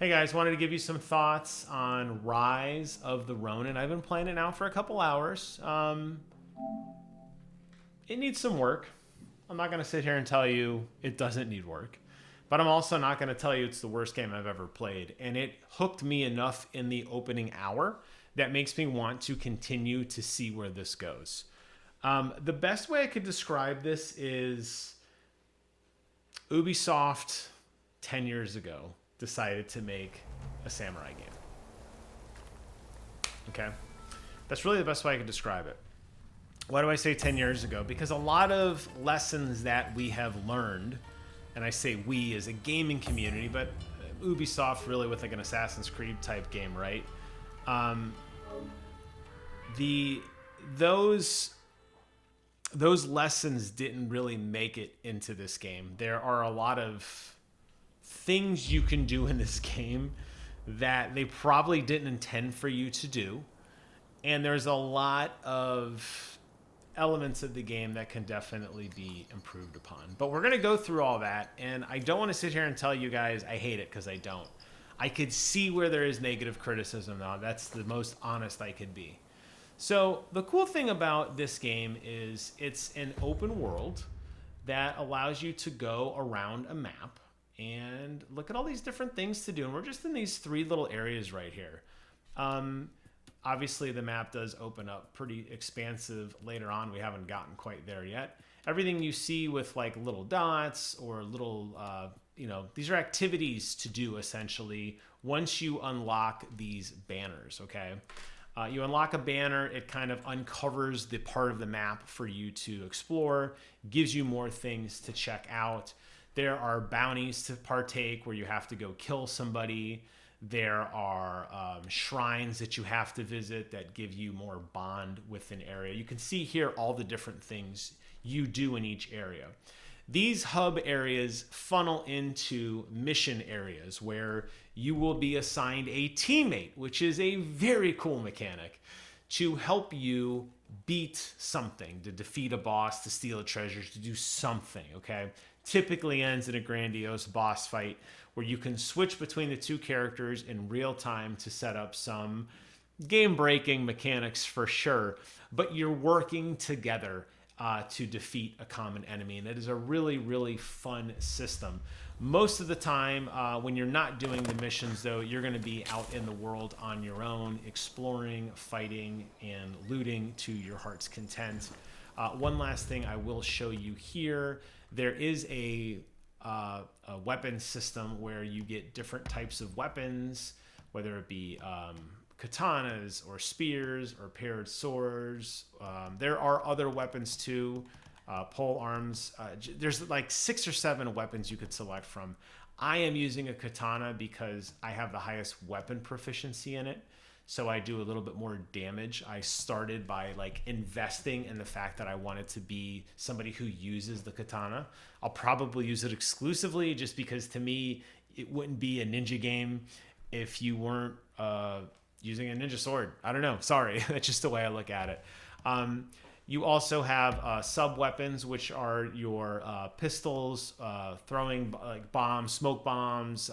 Hey guys, wanted to give you some thoughts on Rise of the Ronin. I've been playing it now for a couple hours. It needs some work. I'm not going to sit here and tell you it doesn't need work, but I'm also not going to tell you it's the worst game I've ever played. And it hooked me enough in the opening hour that makes me want to continue to see where this goes. The best way I could describe this is Ubisoft 10 years ago decided to make a samurai game. Okay? That's really the best way I could describe it. Why do I say 10 years ago? Because a lot of lessons that we have learned, and I say we as a gaming community, but Ubisoft really with like an Assassin's Creed type game, right? Those lessons didn't really make it into this game. There are a lot of things you can do in this game that they probably didn't intend for you to do. And there's a lot of elements of the game that can definitely be improved upon. But we're going to go through all that. And I don't want to sit here and tell you guys I hate it, because I don't. I could see where there is negative criticism now. That's the most honest I could be. So the cool thing about this game is it's an open world that allows you to go around a map and look at all these different things to do. And we're just in these three little areas right here. Obviously, the map does open up pretty expansive later on. We haven't gotten quite there yet. Everything you see with like little dots or little, these are activities to do essentially once you unlock these banners, okay? You unlock a banner, it kind of uncovers the part of the map for you to explore, gives you more things to check out. There are bounties to partake where you have to go kill somebody. There are shrines that you have to visit that give you more bond with an area. You can see here all the different things you do in each area. These hub areas funnel into mission areas where you will be assigned a teammate, which is a very cool mechanic, to help you beat something, to defeat a boss, to steal a treasure, to do something, okay? Typically ends in a grandiose boss fight where you can switch between the two characters in real time to set up some game-breaking mechanics for sure, but you're working together to defeat a common enemy, and it is a really, really fun system. Most of the time, when you're not doing the missions, though, you're going to be out in the world on your own, exploring, fighting, and looting to your heart's content. One last thing I will show you here. There is a weapon system where you get different types of weapons, whether it be katanas or spears or paired swords. There are other weapons too, pole arms. There's like 6 or 7 weapons you could select from. I am using a katana because I have the highest weapon proficiency in it. So I do a little bit more damage. I started by like investing in the fact that I wanted to be somebody who uses the katana. I'll probably use it exclusively just because to me, it wouldn't be a ninja game if you weren't using a ninja sword. I don't know. Sorry. That's just the way I look at it. You also have sub-weapons, which are your pistols, throwing like bombs, smoke bombs,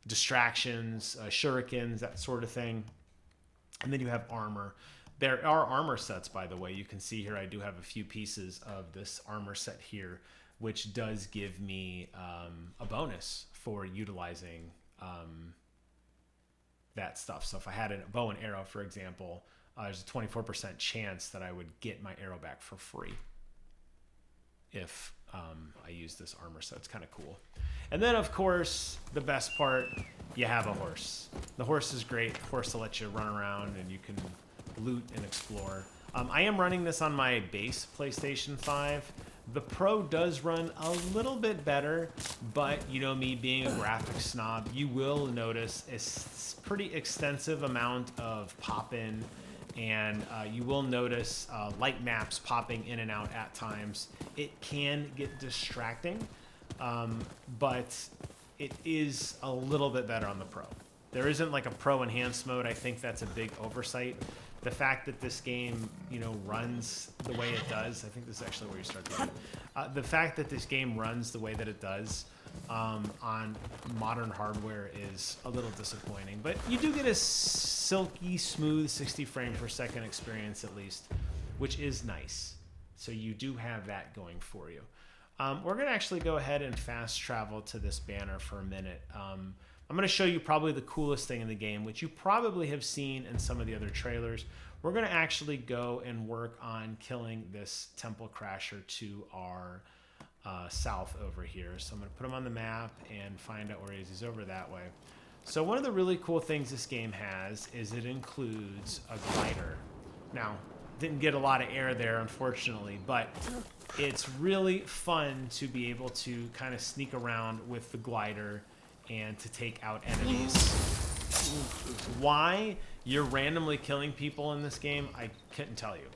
distractions, shurikens, that sort of thing. And then you have armor. There are armor sets, by the way. You can see here I do have a few pieces of this armor set here, which does give me a bonus for utilizing that stuff. So if I had a bow and arrow, for example, there's a 24% chance that I would get my arrow back for free if I use this armor, so it's kind of cool. And then, of course, the best part, you have a horse. The horse is great. The horse will let you run around and you can loot and explore. I am running this on my base PlayStation 5. The Pro does run a little bit better, but you know me being a graphics snob, you will notice a pretty extensive amount of pop-in, and you will notice light maps popping in and out at times. It can get distracting, but it is a little bit better on the Pro. There isn't like a Pro enhanced mode. I think that's a big oversight. The fact that this game, runs the way it does, I think this is actually where you start doing it. The fact that this game runs the way that it does on modern hardware is a little disappointing. But you do get a silky smooth 60 frames per second experience at least, which is nice. So you do have that going for you. We're going to actually go ahead and fast travel to this banner for a minute. I'm going to show you probably the coolest thing in the game, which you probably have seen in some of the other trailers. We're going to actually go and work on killing this temple crasher to our south over here. So I'm going to put him on the map and find out where he is. He's over that way. So one of the really cool things this game has is it includes a glider. Now, didn't get a lot of air there, unfortunately, but it's really fun to be able to kind of sneak around with the glider and to take out enemies. Why you're randomly killing people in this game, I couldn't tell you.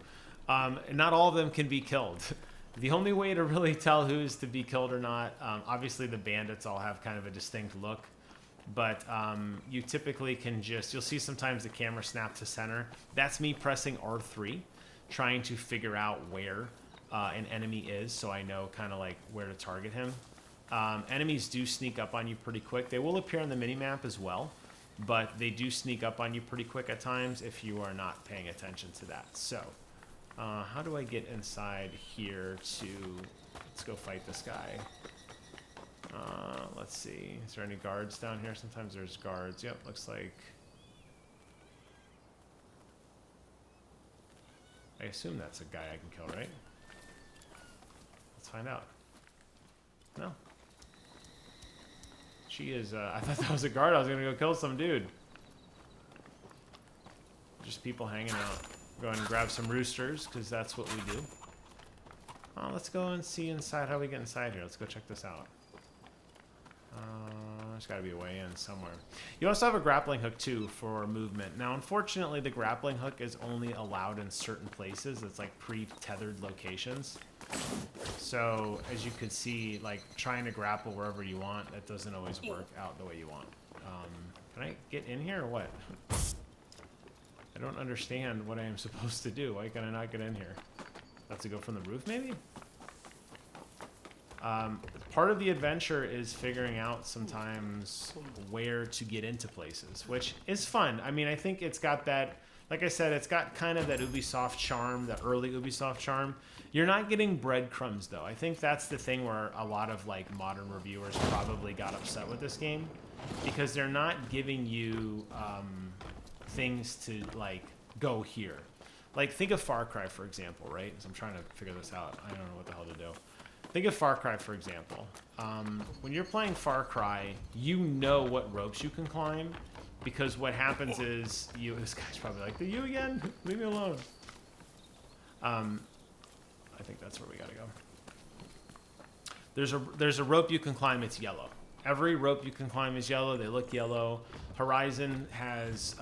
Not all of them can be killed. The only way to really tell who's to be killed or not, obviously the bandits all have kind of a distinct look, but you typically can just, you'll see sometimes the camera snap to center. That's me pressing R3, trying to figure out where an enemy is, so I know kind of like where to target him. Enemies do sneak up on you pretty quick. They will appear on the minimap as well, but they do sneak up on you pretty quick at times if you are not paying attention to that. So, how do I get inside here to, let's go fight this guy. Let's see, is there any guards down here? Sometimes there's guards. Yep, looks like. I assume that's a guy I can kill, right? Let's find out. No. She is, I thought that was a guard. I was gonna go kill some dude. Just people hanging out. Go ahead and grab some roosters, because that's what we do. Let's go and see inside, how we get inside here. Let's go check this out. There's got to be a way in somewhere. You also have a grappling hook too for movement. Now, unfortunately, the grappling hook is only allowed in certain places. It's like pre-tethered locations. So, as you can see, like trying to grapple wherever you want, that doesn't always work out the way you want. Can I get in here or what? I don't understand what I am supposed to do. Why can I not get in here? Have to go from the roof, maybe? Part of the adventure is figuring out sometimes where to get into places, which is fun. I mean, I think it's got that, like I said, it's got kind of that Ubisoft charm, the early Ubisoft charm. You're not getting breadcrumbs, though. I think that's the thing where a lot of like modern reviewers probably got upset with this game, because they're not giving you things to like go here. Like, think of Far Cry, for example, right? So I'm trying to figure this out. I don't know what the hell to do. Think of Far Cry, for example. When you're playing Far Cry, you know what ropes you can climb, because what happens is this guy's probably like, you again? Leave me alone. I think that's where we gotta go. There's a rope you can climb, it's yellow. Every rope you can climb is yellow, they look yellow. Horizon has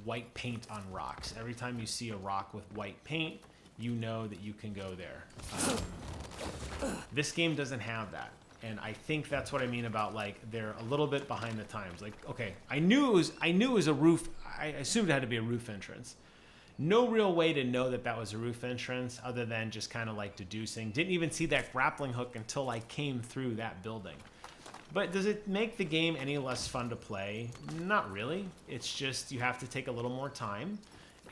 white paint on rocks. Every time you see a rock with white paint, you know that you can go there. This game doesn't have that, and I think that's what I mean about like they're a little bit behind the times. Like, okay, I knew it was a roof. I assumed it had to be a roof entrance. No real way to know that was a roof entrance other than just kind of like deducing. Didn't even see that grappling hook until I came through that building. But does it make the game any less fun to play? Not really. It's just you have to take a little more time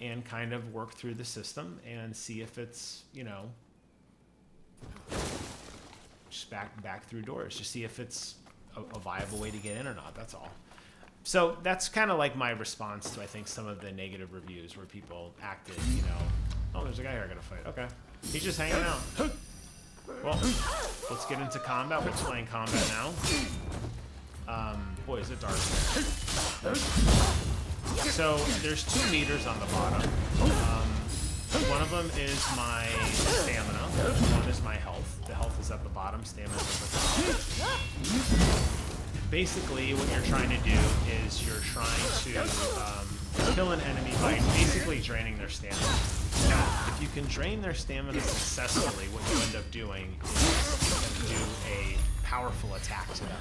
and kind of work through the system and see if it's, you know, just back through doors. Just see if it's a viable way to get in or not. That's all. So that's kind of like my response to, I think, some of the negative reviews where people acted, you know, oh, there's a guy here I gotta fight. Okay. He's just hanging out. Well, let's get into combat. We're playing combat now. Boy, is it dark. So there's 2 meters on the bottom. One of them is my stamina. One is my health. The health is at the bottom. Stamina is at the top. Basically, what you're trying to do is you're trying to kill an enemy by basically draining their stamina. Now, if you can drain their stamina successfully, what you end up doing is do a powerful attack to them.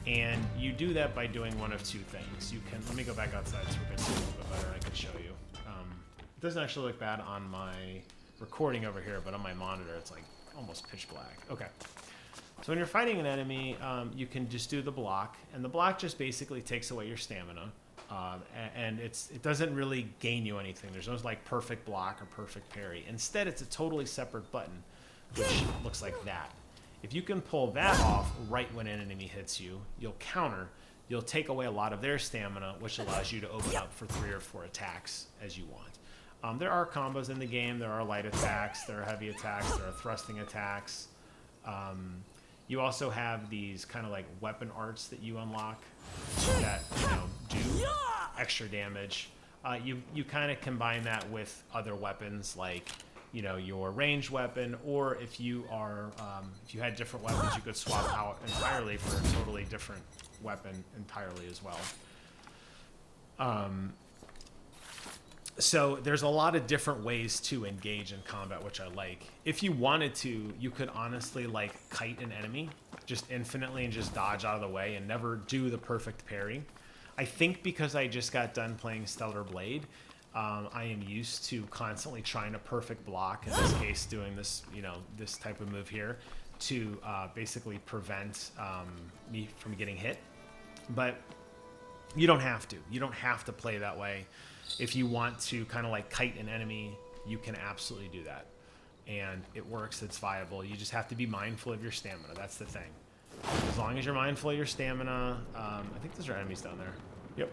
And you do that by doing one of 2 things. You can, let me go back outside so we can see a little bit better and I can show you. It doesn't actually look bad on my recording over here, but on my monitor it's like almost pitch black. Okay. So when you're fighting an enemy, you can just do the block, and the block just basically takes away your stamina. And it doesn't really gain you anything. There's no like perfect block or perfect parry. Instead, it's a totally separate button, which looks like that. If you can pull that off right when an enemy hits you, you'll counter. You'll take away a lot of their stamina, which allows you to open up for 3 or 4 attacks as you want. There are combos in the game. There are light attacks. There are heavy attacks. There are thrusting attacks. You also have these kind of like weapon arts that you unlock that, you know, do extra damage. You kind of combine that with other weapons like, you know, your ranged weapon, or if you are, if you had different weapons, you could swap out entirely for a totally different weapon entirely as well. So there's a lot of different ways to engage in combat, which I like. If you wanted to, you could honestly like kite an enemy just infinitely and just dodge out of the way and never do the perfect parry. I think because I just got done playing Stellar Blade, I am used to constantly trying to perfect block, in this case doing this, you know, this type of move here to basically prevent me from getting hit. But you don't have to. You don't have to play that way. If you want to kind of like kite an enemy, you can absolutely do that. And it works, it's viable. You just have to be mindful of your stamina. That's the thing. As long as you're mindful of your stamina, I think those are enemies down there. Yep.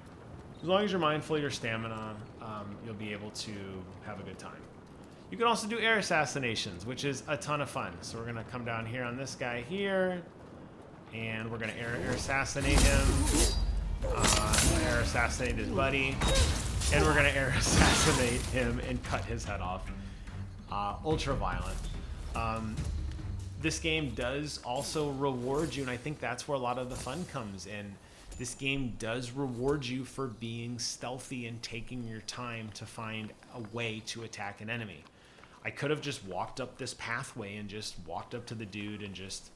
As long as you're mindful of your stamina, you'll be able to have a good time. You can also do air assassinations, which is a ton of fun. So we're gonna come down here on this guy here, and we're gonna air assassinate him. Air assassinate his buddy. And we're gonna air assassinate him and cut his head off. Ultra violent. This game does also reward you, and I think that's where a lot of the fun comes in. This game does reward you for being stealthy and taking your time to find a way to attack an enemy. I could have just walked up this pathway and just walked up to the dude and just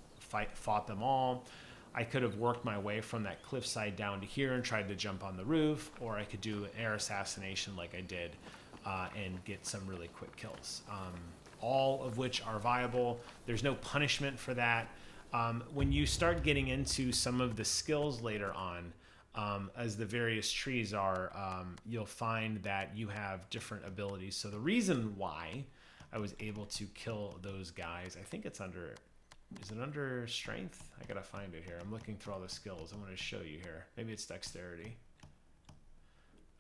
fought them all. I could have worked my way from that cliffside down to here and tried to jump on the roof, or I could do an air assassination like I did and get some really quick kills. All of which are viable. There's no punishment for that. When you start getting into some of the skills later on, as the various trees are, you'll find that you have different abilities. So the reason why I was able to kill those guys, I think it's under... Is it under strength? I gotta find it here. I'm looking through all the skills. I'm gonna show you here. Maybe it's dexterity.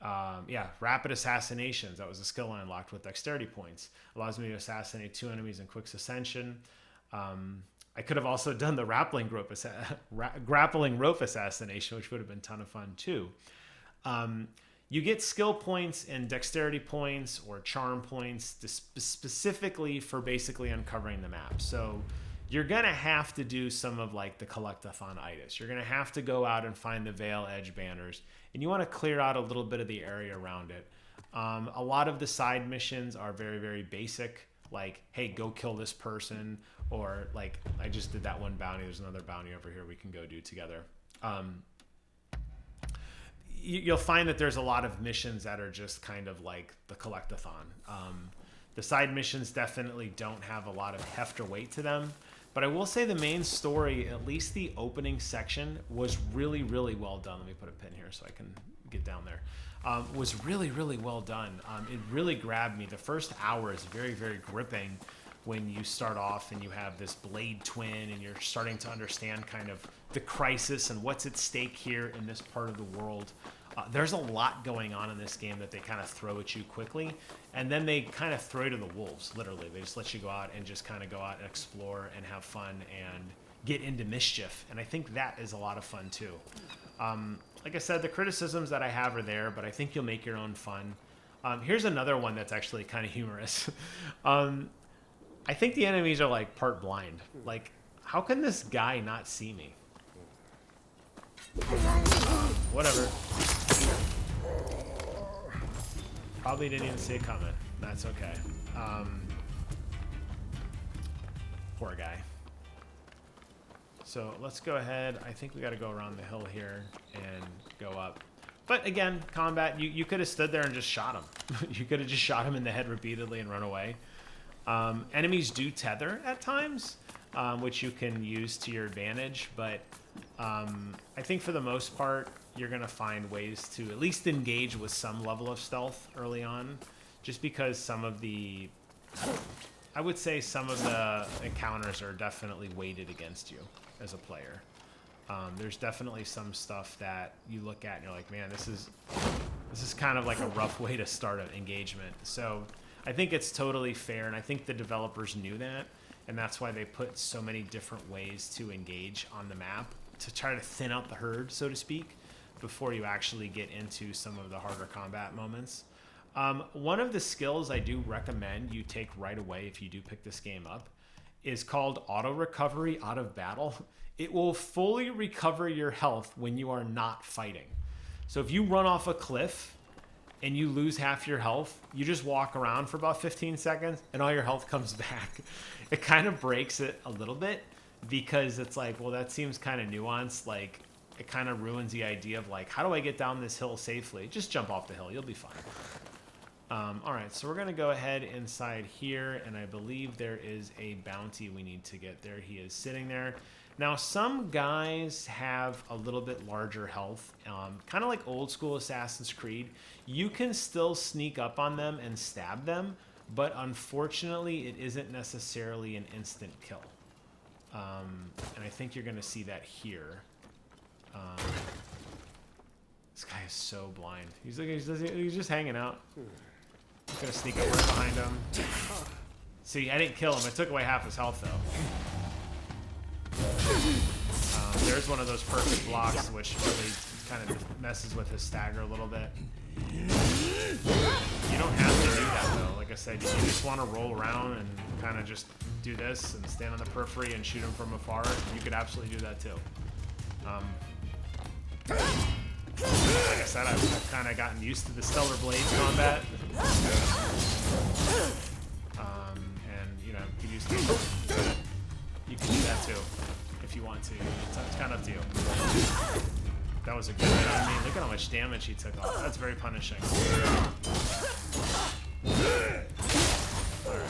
Yeah, rapid assassinations. That was a skill I unlocked with dexterity points. Allows me to assassinate 2 enemies in quick succession. I could have also done the grappling rope assassination, which would have been a ton of fun too. You get skill points and dexterity points or charm points specifically for basically uncovering the map. So you're gonna have to do some of like the collectathon-itis. You're gonna have to go out and find the Veil Edge banners, and you want to clear out a little bit of the area around it. A lot of the side missions are very, very basic, like, hey, go kill this person, or like, I just did that one bounty. There's another bounty over here we can go do together. You'll find that there's a lot of missions that are just kind of like the collectathon. The side missions definitely don't have a lot of heft or weight to them. But I will say the main story, at least the opening section, was really, really well done. Let me put a pin here so I can get down there. Was really, really well done. It really grabbed me. The first hour is very, very gripping when you start off and you have this blade twin and you're starting to understand kind of the crisis and what's at stake here in this part of the world. There's a lot going on in this game that they kind of throw at you quickly, and then they kind of throw to the wolves, literally. They just let you go out and just kind of go out and explore and have fun and get into mischief, and I think that is a lot of fun too. Like I said, the criticisms that I have are there, but I think you'll make your own fun. Here's another one that's actually kind of humorous. I think the enemies are like part blind. Like, how can this guy not see me? Whatever. Probably didn't even see a comment. That's okay. Poor guy. So let's go ahead. I think we got to go around the hill here and go up. But again, combat, you could have stood there and just shot him. You could have just shot him in the head repeatedly and run away. Enemies do tether at times. which you can use to your advantage. But I think for the most part, you're going to find ways to at least engage with some level of stealth early on, just because some of the, I would say some of the encounters are definitely weighted against you as a player. There's definitely some stuff that you look at and you're like, man, this is kind of like a rough way to start an engagement. So I think it's totally fair, and I think the developers knew that, and that's why they put so many different ways to engage on the map to try to thin out the herd, so to speak, before you actually get into some of the harder combat moments. One of the skills I do recommend you take right away if you do pick this game up is called auto recovery out of battle. It will fully recover your health when you are not fighting. So if you run off a cliff and you lose half your health, you just walk around for about 15 seconds and all your health comes back. It kind of breaks it a little bit because it's like, well, that seems kind of nuanced. Like, it kind of ruins the idea of like, how do I get down this hill safely? Just jump off the hill. You'll be fine. All right, so we're going to go ahead inside here, and I believe there is a bounty we need to get there. He is sitting there. Now, some guys have a little bit larger health, kind of like old school Assassin's Creed. You can still sneak up on them and stab them, but unfortunately, it isn't necessarily an instant kill. And I think you're going to see that here. This guy is so blind. He's just hanging out. I'm going to sneak up right behind him. See, I didn't kill him. I took away half his health, though. There's one of those perfect blocks, which really kind of messes with his stagger a little bit. You don't have to do that, though. Like I said, you just want to roll around and kind of just do this and stand on the periphery and shoot him from afar. You could absolutely do that, too. Like I said, I've kind of gotten used to the Stellar Blades combat. And, you know, you can do that, too. If you want to. It's kind of up to you. That was a good hit on me. Look at how much damage he took off. That's very punishing. Alright.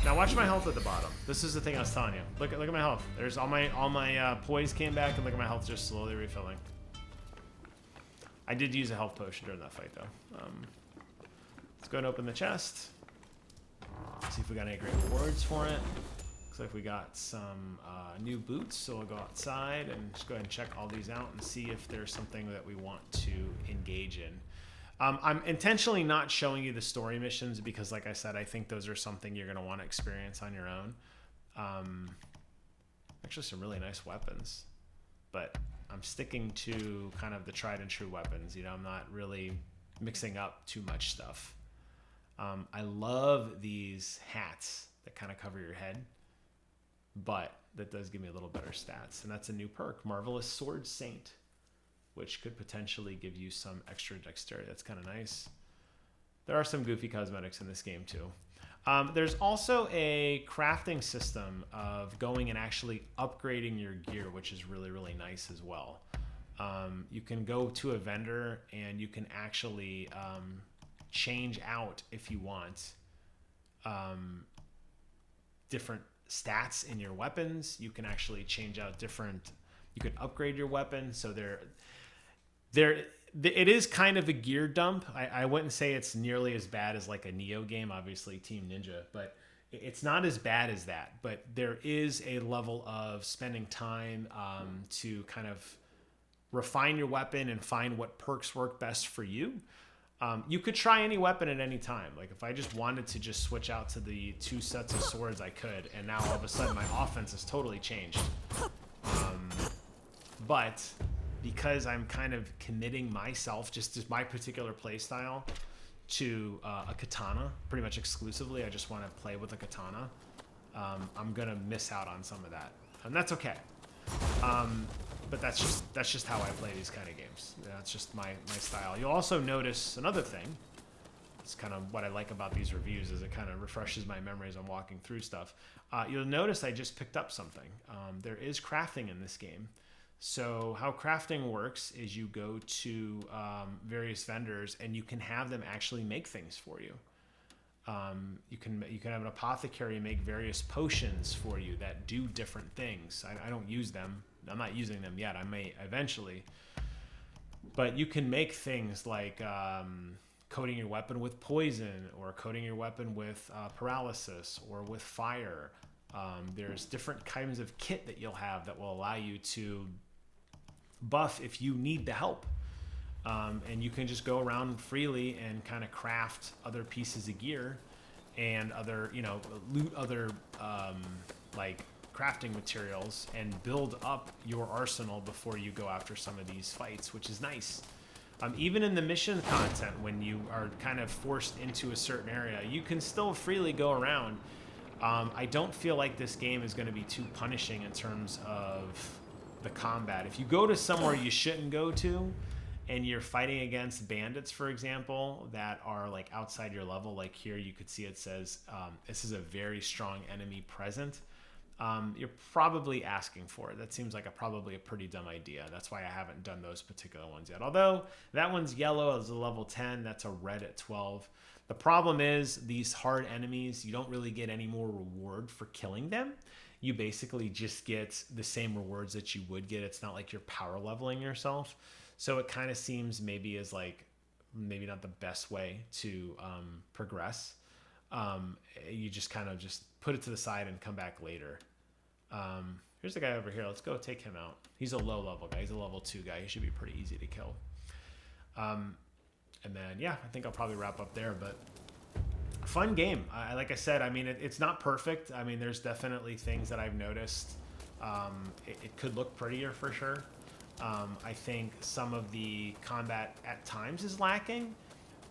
Now watch my health at the bottom. This is the thing I was telling you. Look at my health. There's all my poise came back, and look at my health just slowly refilling. I did use a health potion during that fight, though. Let's go and open the chest. See if we got any great rewards for it. Looks like we got some new boots, so we'll go outside and just go ahead and check all these out and see if there's something that we want to engage in. I'm intentionally not showing you the story missions because, like I said, I think those are something you're going to want to experience on your own. Actually, some really nice weapons, but I'm sticking to kind of the tried and true weapons. You know, I'm not really mixing up too much stuff. I love these hats that kind of cover your head, but that does give me a little better stats. And that's a new perk, Marvelous Sword Saint, which could potentially give you some extra dexterity. That's kind of nice. There are some goofy cosmetics in this game too. There's also a crafting system of going and actually upgrading your gear, which is really, really nice as well. You can go to a vendor and you can actually change out, if you want, different stats in your weapons. You can actually change out different, you can upgrade your weapon. So it is kind of a gear dump. I wouldn't say it's nearly as bad as like a Neo game, obviously Team Ninja, but it's not as bad as that. But there is a level of spending time to kind of refine your weapon and find what perks work best for you. You could try any weapon at any time. Like if I just wanted to just switch out to the 2 sets of swords, I could. And now all of a sudden my offense has totally changed. But because I'm kind of committing myself, just as my particular play style, to a katana, pretty much exclusively, I just want to play with a katana, I'm going to miss out on some of that. And that's okay. But that's just how I play these kind of games. That's just my style. You'll also notice another thing. It's kind of what I like about these reviews is it kind of refreshes my memory as I'm walking through stuff. You'll notice I just picked up something. There is crafting in this game. So how crafting works is you go to various vendors and you can have them actually make things for you. You can have an apothecary make various potions for you that do different things. I don't use them. I'm not using them yet. I may eventually. But you can make things like coating your weapon with poison, or coating your weapon with paralysis, or with fire. There's different kinds of kit that you'll have that will allow you to buff if you need the help. And you can just go around freely and kind of craft other pieces of gear and other, loot other like crafting materials and build up your arsenal before you go after some of these fights, which is nice. Even in the mission content, when you are kind of forced into a certain area, you can still freely go around. I don't feel like this game is going to be too punishing in terms of the combat. If you go to somewhere you shouldn't go to, and you're fighting against bandits, for example, that are like outside your level, like here you could see it says, this is a very strong enemy present. You're probably asking for it. That seems like probably a pretty dumb idea. That's why I haven't done those particular ones yet. Although that one's yellow as a level 10, that's a red at 12. The problem is these hard enemies, you don't really get any more reward for killing them. You basically just get the same rewards that you would get. It's not like you're power leveling yourself. So it kind of seems maybe as like maybe not the best way to progress. You just kind of just put it to the side and come back later. Here's the guy over here. Let's go take him out. He's a low level guy. He's a level 2 guy. He should be pretty easy to kill. And then, yeah, I think I'll probably wrap up there. But fun game. Like I said, I mean, it's not perfect. I mean, there's definitely things that I've noticed. It could look prettier for sure. I think some of the combat at times is lacking,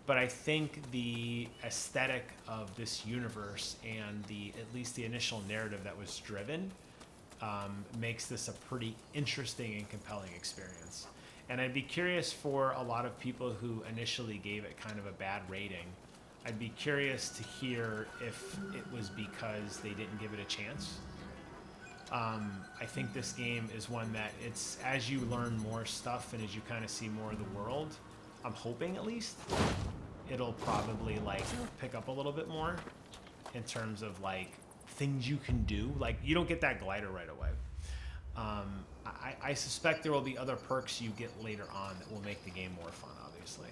but I think the aesthetic of this universe and at least the initial narrative that was driven makes this a pretty interesting and compelling experience. And I'd be curious for a lot of people who initially gave it kind of a bad rating. I'd be curious to hear if it was because they didn't give it a chance. I think this game is one that it's as you learn more stuff and as you kind of see more of the world, I'm hoping at least, it'll probably like pick up a little bit more in terms of like things you can do. Like you don't get that glider right away. I suspect there will be other perks you get later on that will make the game more fun, obviously.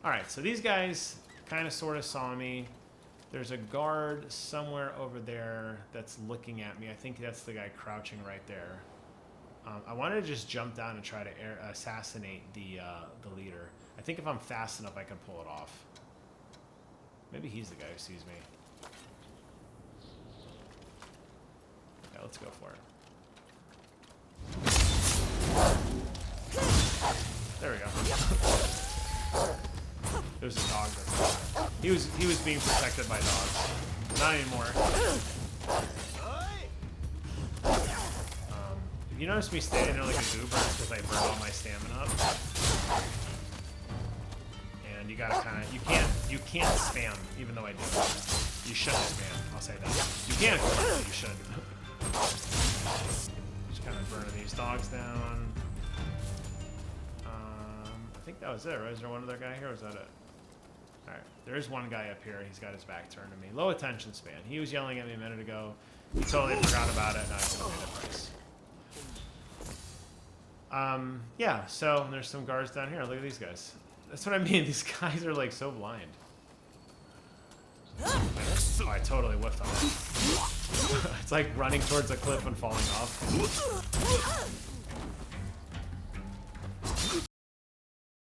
All right, so these guys kind of sort of saw me. There's a guard somewhere over there that's looking at me. I think that's the guy crouching right there. I wanted to just jump down and try to assassinate the leader. I think if I'm fast enough, I can pull it off. Maybe he's the guy who sees me. Yeah, let's go for it. There we go. There's a dog that's he was being protected by dogs. Not anymore. If you notice me standing there like a goober, it's because I burned all my stamina up. And you gotta kind of you can't spam, even though I do. You shouldn't spam. I'll say that. You can, but you should. Just kind of burning these dogs down. I think that was it, right? Is there one other guy here, or is that it? Alright, there is one guy up here. He's got his back turned to me. Low attention span. He was yelling at me a minute ago. He totally forgot about it, and I was going to pay the price. Yeah, so there's some guards down here. Look at these guys. That's what I mean. These guys are like so blind. Oh, I totally whiffed on it. It's like running towards a cliff and falling off.